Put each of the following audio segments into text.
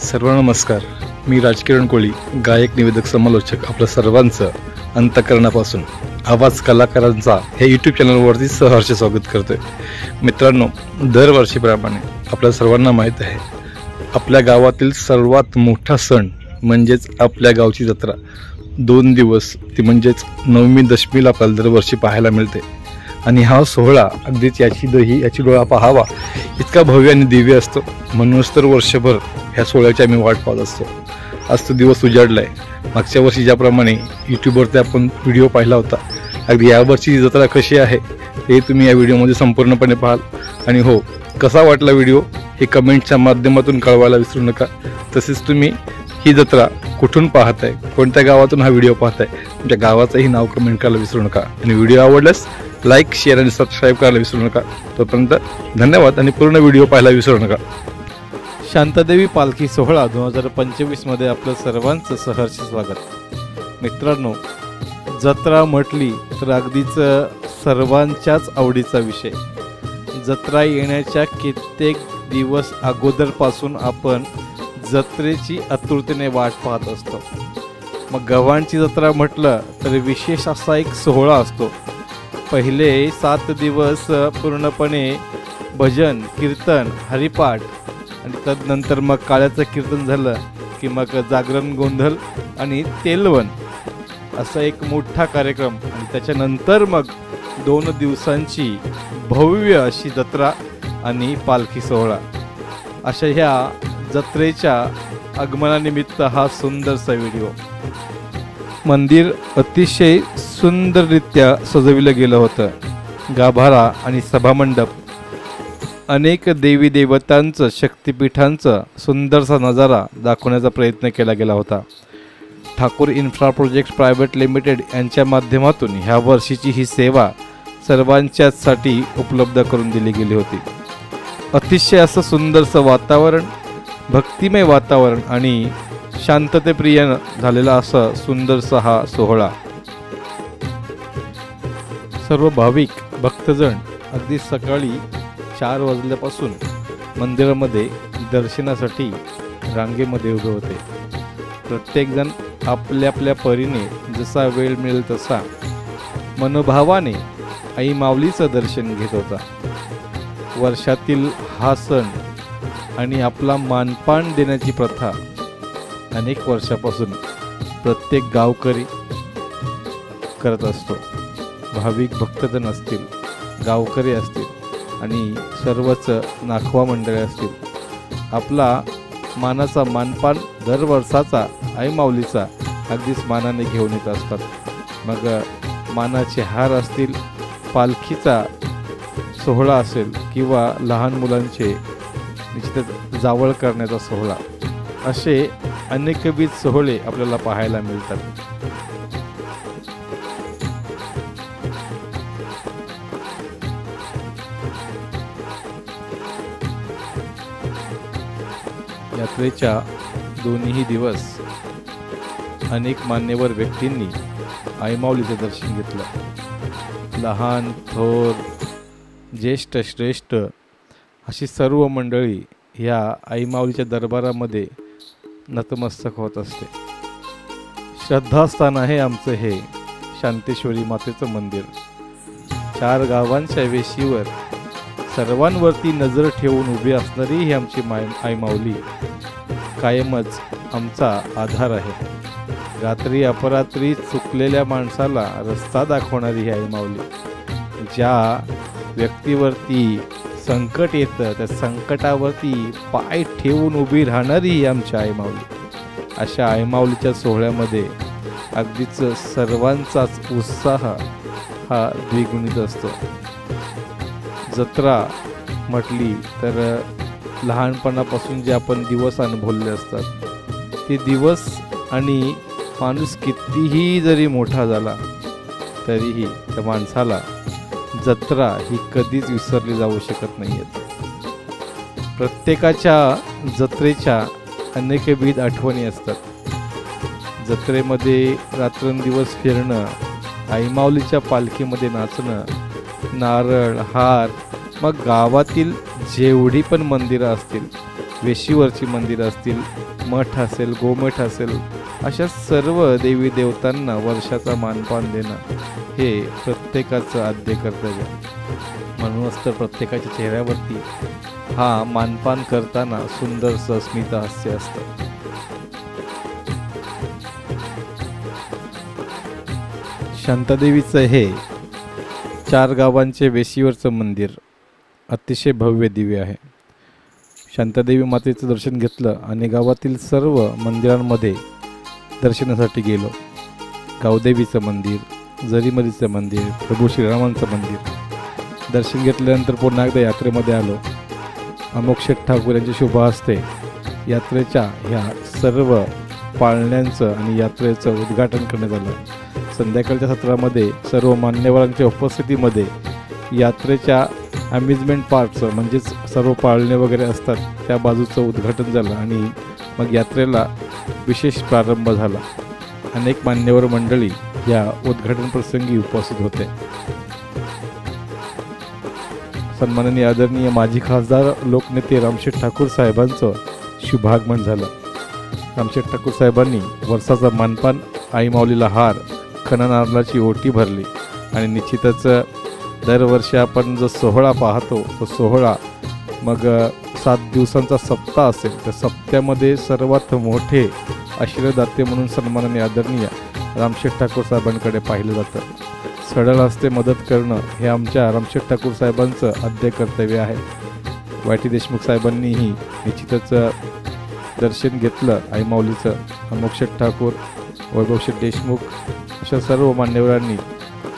सर्व नमस्कार. मी राजकिरण कोळी, गायक, निवेदक, समालोचक, आपल्या सर्वांचं अंतःकरणापासून आवाज कलाकारांचा हे यूट्यूब चॅनलवरती सहर्ष स्वागत करतोय. मित्रांनो, दरवर्षीप्रमाणे आपल्या सर्वांना माहीत आहे, आपल्या गावातील सर्वात मोठा सण म्हणजेच आपल्या गावची जत्रा 2 दिवस, ती म्हणजेच नवमी दशमीला आपल्याला दरवर्षी पाहायला मिळते. आणि हा सोहळा अगदीच याची डोळा पाहावा इतका भव्य आणि दिव्य असतो. म्हणूनच तर वर्षभर ह्या सोहळ्याची आम्ही वाट पाहत असतो. आज तो दिवस उजाडला आहे. मागच्या वर्षी ज्याप्रमाणे यूट्यूबवरती आपण व्हिडिओ पाहिला होता, अगदी यावर्षी जत्रा कशी आहे हे तुम्ही या व्हिडिओमध्ये संपूर्णपणे पाहाल. आणि हो, कसा वाटला व्हिडिओ हे कमेंटच्या माध्यमातून कळवायला विसरू नका. तसेच तुम्ही ही जत्रा कुठून पाहताय, कोणत्या गावातून हा व्हिडिओ पाहताय, तुमच्या गावाचंही नाव कमेंट करायला विसरू नका. आणि व्हिडिओ आवडल्यास लाईक, शेअर आणि सबस्क्राईब करायला विसरू नका. तोपर्यंत धन्यवाद आणि पूर्ण व्हिडिओ पाहायला विसरू नका. शांतादेवी पालखी सोहळा 2025 मध्ये आपलं सर्वांचं सहर्ष स्वागत. मित्रांनो, जत्रा म्हटली तर अगदीच सर्वांच्याच आवडीचा विषय. जत्रा येण्याच्या कित्येक दिवस अगोदरपासून आपण जत्रेची आतुरतेने वाट पाहत असतो. मग गव्हाणची जत्रा म्हटलं तर विशेष असा एक सोहळा असतो. पहिले 7 दिवस पूर्णपणे भजन, कीर्तन, हरिपाठ आणि तदनंतर मग काळ्याचं कीर्तन झालं की मग जागरण, गोंधळ आणि तेलवण असा एक मोठा कार्यक्रम. आणि त्याच्यानंतर मग 2 दिवसांची भव्य अशी जत्रा आणि पालखी सोहळा. अशा ह्या जत्रेच्या आगमनानिमित्त हा सुंदरसा व्हिडिओ. मंदिर अतिशय सुंदररित्या सजविलं गेलं होतं. गाभारा आणि सभामंडप, अनेक देवी देवतांचं, शक्तिपीठांचं सुंदरसा नजारा दाखवण्याचा प्रयत्न केला गेला होता. Thakur infra project private limited यांच्या माध्यमातून ह्या वर्षीची ही सेवा सर्वांच्यासाठी उपलब्ध करून दिली गेली होती. अतिशय असं सुंदरसं वातावरण, भक्तिमय वातावरण आणि शांततेप्रिय झालेला असा सुंदरसा हा सोहळा. सर्व भाविक भक्तजन अगदी सकाळी 4 वाजल्यापासून मंदिरामध्ये दर्शनासाठी रांगेमध्ये उभे होते. प्रत्येकजण आपल्या आपल्या परीने जसा वेळ मिळेल तसा मनोभावाने आई माऊलीचं दर्शन घेत होता. वर्षातील हा सण आणि आपला मानपान देण्याची प्रथा अनेक वर्षापासून प्रत्येक गावकरी करत असतो. भाविक भक्तजन असतील, गावकरी असतील आणि सर्वच नाखवा मंडळी असतील, आपला मानाचा मानपान दरवर्षाचा आई माऊलीचा अगदीच मानाने घेऊन येत असतात. मग मानाचे हार असतील, पालखीचा सोहळा असेल किंवा लहान मुलांचे निश्चितच जावळ करण्याचा सोहळा, असे अनेकविध सोहळे आपल्याला पाहायला मिळतात. यात्रेच्या दोन्ही दिवस अनेक मान्यवर व्यक्तींनी आई माऊलीचे दर्शन घेतलं. लहान थोर, ज्येष्ठ श्रेष्ठ अशी सर्व मंडळी ह्या आई माऊलीच्या दरबारामध्ये नतमस्तक होत असते. श्रद्धास्थान आहे आमचं हे शांतेश्वरी मातेचं मंदिर. 4 गावांच्या वेशीवर सर्वांवरती नजर ठेवून उभी असणारी ही आमची आई माऊली कायमच आमचा आधार आहे. रात्री अपरात्री चुकलेल्या माणसाला रस्ता दाखवणारी ही आई माऊली. ज्या व्यक्तीवरती संकट येतं त्या संकटावरती पाय ठेवून उभी राहणारी ही आमची आई माऊली. अशा आई माऊलीच्या सोहळ्यामध्ये अगदीच सर्वांचाच उत्साह हा द्विगुणित असतो. जत्रा म्हटली तर लहानपणापासून जे आपण दिवस अनुभवले असतात ते दिवस, आणि माणूस कितीही जरी मोठा झाला तरीही त्या माणसाला जत्रा ही कधीच विसरली जाऊ शकत नाही आहेत. प्रत्येकाच्या जत्रेच्या अनेकविध आठवणी असतात. जत्रेमध्ये रात्रंदिवस फिरणं, आई माऊलीच्या पालखीमध्ये नाचणं, नारळ, हार, मग गावातील जेवढी पण मंदिरं असतील वेशीवरची मंदिरं असतील, मठ असेल, गोमठ असेल, अशा सर्व देवी देवतांना वर्षाचा मानपान देणं हे प्रत्येकाचं आद्य कर्तव्य. म्हणूनच तर प्रत्येकाच्या चेहऱ्यावरती हा मानपान करताना सुंदरसं स्मित हास्य असतं. शांतादेवीचं हे 4 गावांचे वेशीवरचं मंदिर अतिशय भव्य दिव्य आहे. शांतादेवी मातेचं दर्शन घेतलं आणि गावातील सर्व मंदिरांमध्ये दर्शनासाठी गेलो. गावदेवीचं मंदिर, जरीमरीचं मंदिर, प्रभू श्रीरामांचं मंदिर दर्शन घेतल्यानंतर पुन्हा एकदा यात्रेमध्ये आलो. अमोक शेठ ठाकूर यांच्या शुभ हस्ते यात्रेच्या ह्या सर्व पाळण्यांचं आणि यात्रेचं उद्घाटन करण्यात आलं. संध्याकाळच्या सत्रामध्ये सर्व मान्यवरांच्या उपस्थितीमध्ये यात्रेच्या अम्युजमेंट पार्कचं म्हणजेच सर्व पाळणे वगैरे असतात त्या बाजूचं उद्घाटन झालं आणि मग यात्रेला विशेष प्रारंभ झाला. अनेक मान्यवर मंडळी या उद्घाटन प्रसंगी उपस्थित होते. सन्माननीय आदरणीय माजी खासदार लोकनेते रामशेठ ठाकूर साहेबांचं शुभागमन झालं. रामशेठ ठाकूर साहेबांनी वर्षाचा मानपान, आई माऊलीला हार, खणा नारळाची ओटी भरली आणि निश्चितच दरवर्षी आपण जो सोहळा पाहतो तो सोहळा मग 7 दिवसांचा सप्ताह असेल, त्या सप्त्यामध्ये सर्वात मोठे आशीर्वादाते म्हणून सन्माननीय आदरणीय रामशेठ ठाकूर साहेबांकडे पाहिलं जातं. सडळ हस्ते मदत करणं हे आमच्या रामशेठ ठाकूर साहेबांचं आद्य कर्तव्य आहे. वाय.टी. देशमुख साहेबांनीही निश्चितच दर्शन घेतलं आई माऊलीचं. अमोक शेठ ठाकूर, वैभव शेठ देशमुख अशा सर्व मान्यवरांनी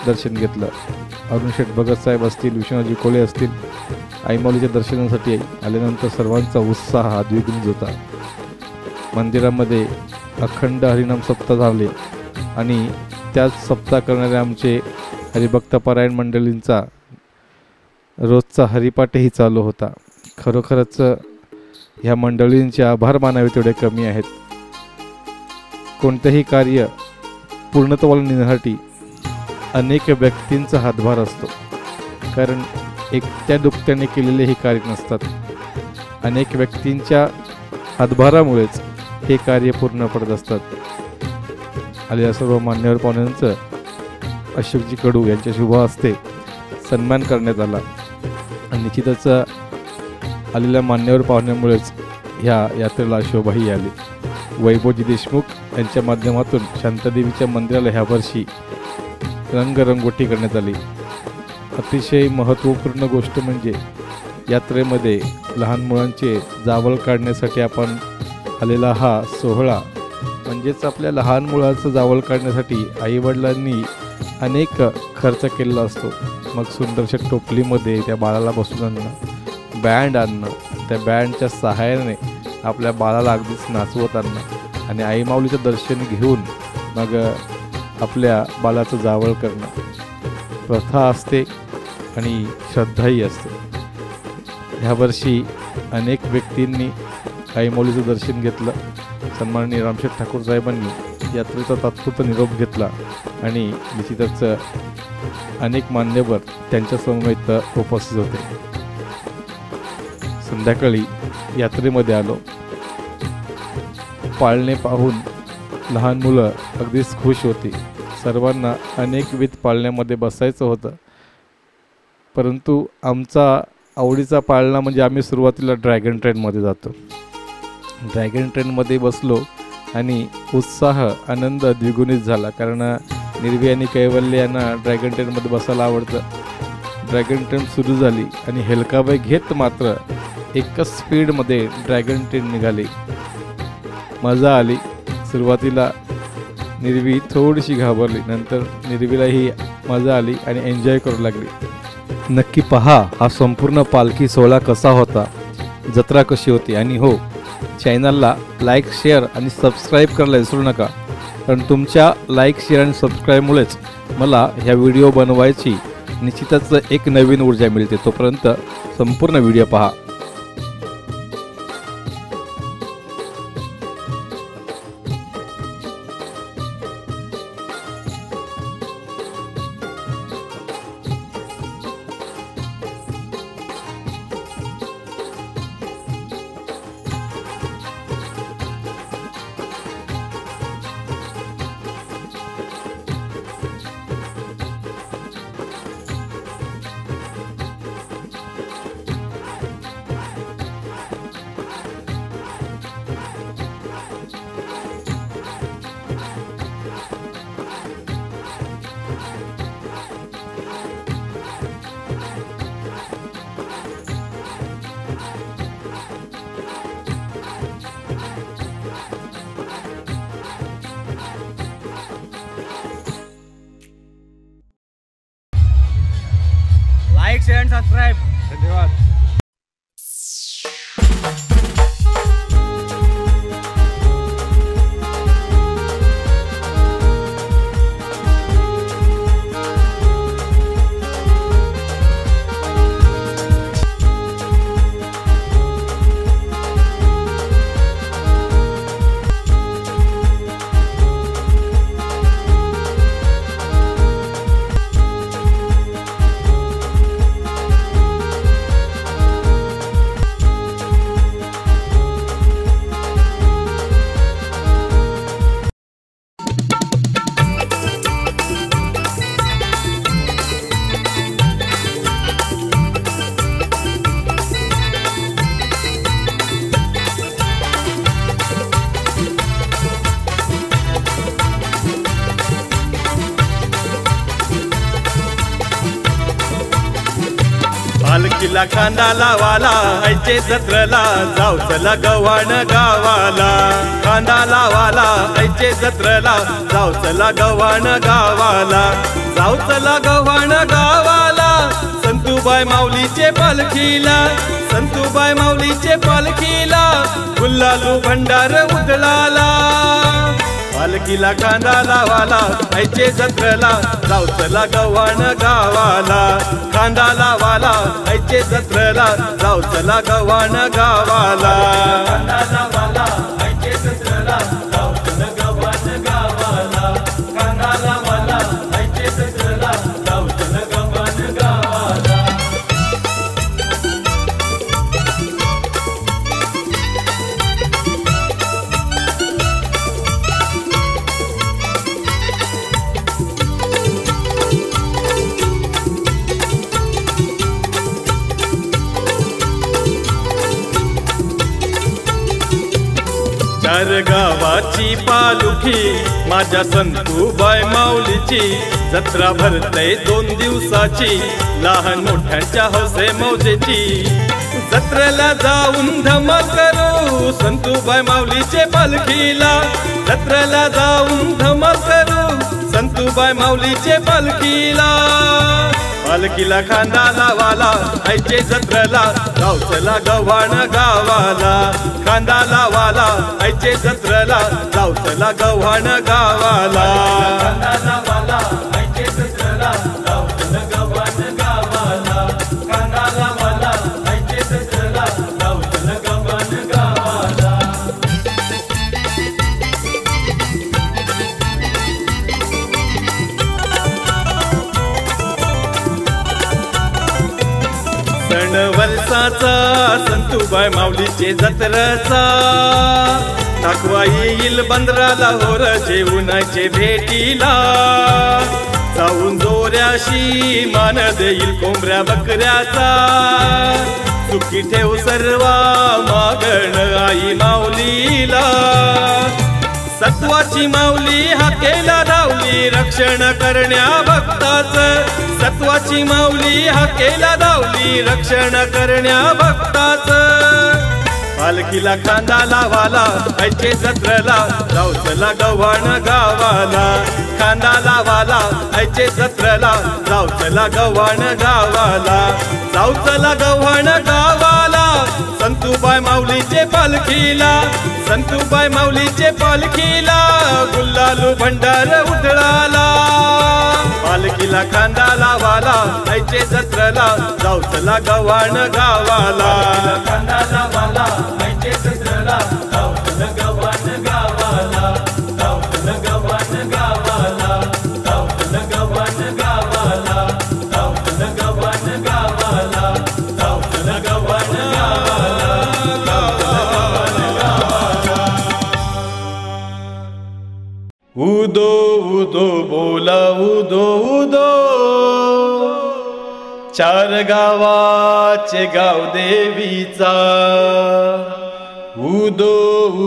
दर्शन घेतलं. अरुण शेठ भगत साहेब असतील, विश्वनाथजी कोळे असतील, आई माऊलीच्या दर्शनासाठी आल्यानंतर सर्वांचा उत्साह द्विगुणित होता. मंदिरामध्ये अखंड हरिनाम सप्ताह झाले आणि त्याच सप्ताह करणारे आमचे हरिभक्तपरायण मंडळींचा रोजचा हरिपाठही चालू होता. खरोखरच ह्या मंडळींचे आभार मानावे तेवढे कमी आहेत. कोणतेही कार्य पूर्णत्वाला नेण्यासाठी अनेक व्यक्तींचा हातभार असतो, कारण एकट्या दुकट्याने केलेले हे कार्य नसतात. अनेक व्यक्तींच्या हातभारामुळेच हे कार्य पूर्ण पडत असतात. आलेल्या सर्व मान्यवर पाहुण्यांचं अशोकजी कडू यांच्या शुभ हस्ते सन्मान करण्यात आला आणि निश्चितच आलेल्या मान्यवर पाहुण्यामुळेच ह्या यात्रेला शोभाही आली. वैभवजी देशमुख यांच्या माध्यमातून शांतादेवीच्या मंदिराला ह्या वर्षी रंगरंगोटी करण्यात आली. अतिशय महत्त्वपूर्ण गोष्ट म्हणजे यात्रेमध्ये लहान मुलांचे जावळ काढण्यासाठी आपण आलेला हा सोहळा, म्हणजेच आपल्या लहान मुलाचं जावळ काढण्यासाठी आईवडिलांनी अनेक खर्च केलेला असतो. मग सुंदरशा टोपलीमध्ये त्या बाळाला बसून आणणं, बँड आणणं, त्या बँडच्या सहाय्याने आपल्या बाळाला अगदीच नाचवत आणणं आणि आई माऊलीचं दर्शन घेऊन मग आपल्या बाळाचं जावळ करणं प्रथा असते आणि श्रद्धाही असते. ह्यावर्षी अनेक व्यक्तींनी आई माऊलीचं दर्शन घेतलं. सन्माननीय रामशेठ ठाकूर साहेबांनी यात्रेचा तात्पुरता निरोप घेतला आणि निश्चितच अनेक मान्यवर त्यांच्या समवेत उपस्थित होते. संध्याकाळी यात्रेमध्ये आलो. पाळणे पाहून लहान मुलं अगदीच खुश होती. सर्वांना अनेकविध पाळण्यामध्ये बसायचं होतं, परंतु आमचा आवडीचा पाळणा म्हणजे आम्ही सुरुवातीला ड्रॅगन ट्रेनमध्ये जातो. ड्रॅगन ट्रेनमध्ये बसलो आणि उत्साह, आनंद द्विगुणित झाला, कारण निर्वी आणि कैवल्य यांना ड्रॅगन ट्रेनमध्ये बसायला आवडतं. ड्रॅगन ट्रेन सुरू झाली आणि हेलकाबाई घेत मात्र एकच स्पीडमध्ये ड्रॅगन ट्रेन निघाली. मजा आली. सुरुवातीला निर्वी थोडीशी घाबरली, नंतर निर्वीलाही मजा आली आणि एन्जॉय करू लागली. नक्की पहा हा संपूर्ण पालखी सोहळा कसा होता, जत्रा कशी होती. आणि हो, चॅनलला लाईक, शेअर आणि सबस्क्राईब करायला विसरू नका, कारण तुमच्या लाईक, शेअर आणि सबस्क्राईबमुळेच मला ह्या व्हिडिओ बनवायची निश्चितच एक नवीन ऊर्जा मिळते. तोपर्यंत संपूर्ण व्हिडिओ पहा. Share and subscribe. धन्यवाद. पालखीला कांदा लावाला आईचे जत्रेला जाऊ चला गव्हाण गावाला. कांदा लावाला आईचे जत्रेला जाऊ चला गव्हाण गावाला. जाऊ चला गव्हाण गावाला संतूबाई माऊलीचे पालखीला. संतूबाई माऊलीचे पालखीला गुल्लालू भंडार उधळाला. पालखीला कांदा लावाला आईचे जत्रेला जाऊ चला गव्हाण गावाला. कांदा लावाला आईचे जत्रेला जाऊ चला गव्हाण गावाला. कांदा लावाला आईचे जत्रेला जाऊ चला गव्हाण गावाला. कांदा लावाला आईचे जत्रेला जाऊ चला गव्हाण गावाला. चार गावाची पालखी माझ्या संतूबाई माऊलीची. जत्रा भरते 2 दिवसाची लहान मोठ्यांच्या हौसे मौजेची. जत्रेला जाऊन धमाल करू संतूबाई माऊलीचे पालखीला. जत्रेला जाऊन धमाल करू संतूबाई माऊलीचे पालखीला. पालखीला कांदा लावाला आईचे जत्रेला जाऊ चला गव्हाण गावाला. कांदा लावाला आईचे जत्रेला जाऊ चला गव्हाण गावाला. कांदा लावाला आईचे जत्रेला जाऊ चला गव्हाण गावाला. कांदा लावाला आईचे जत्रेला जाऊ चला गव्हाण गावाला. सण वर्षाचा संतूबाई माऊलीचे जत्रेचा. दाखवा येईल बंदराला होर जेवणाचे भेटीला. जाऊन जोऱ्याशी मान देईल कोंबड्या बकऱ्याचा. सुखी ठेव सर्वा मागण आई माऊलीला. सत्वाची माऊली हाकेला धावली रक्षण करण्या भक्ताचं. सत्वाची माऊली हाकेला धावली रक्षण करण्या भक्ताचं. पालखीला कांदा लावाला आईचे जत्रेला जाऊ चला गव्हाण गावाला. कांदा लावाला आईचे जत्रेला जाऊ चला गव्हाण गावाला. जाऊ चला गव्हाण गावाला संतूबाई माऊलीचे पालखीला. संतूबाई माऊलीचे पालखीला गुल्लालू भंडार उधळाला. पालखीला कांदा लावाला आईचे जत्रेला जाऊ चला गव्हाण गावाला. कांदा लावाला आईचे जत्रेला जाऊ चला गव्हाण गावाला. जाऊ चला गव्हाण गावाला. जाऊ चला गव्हाण गावाला. जाऊ चला गव्हाण गावाला. जाऊ चला गव्हाण गावाला. उदो उदो बोला उदो उदो. चार गावाचे गाव देवीचा. उदो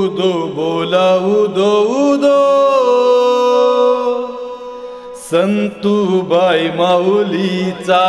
उदो बोला उदो उदो. संतूबाई माऊलीचा.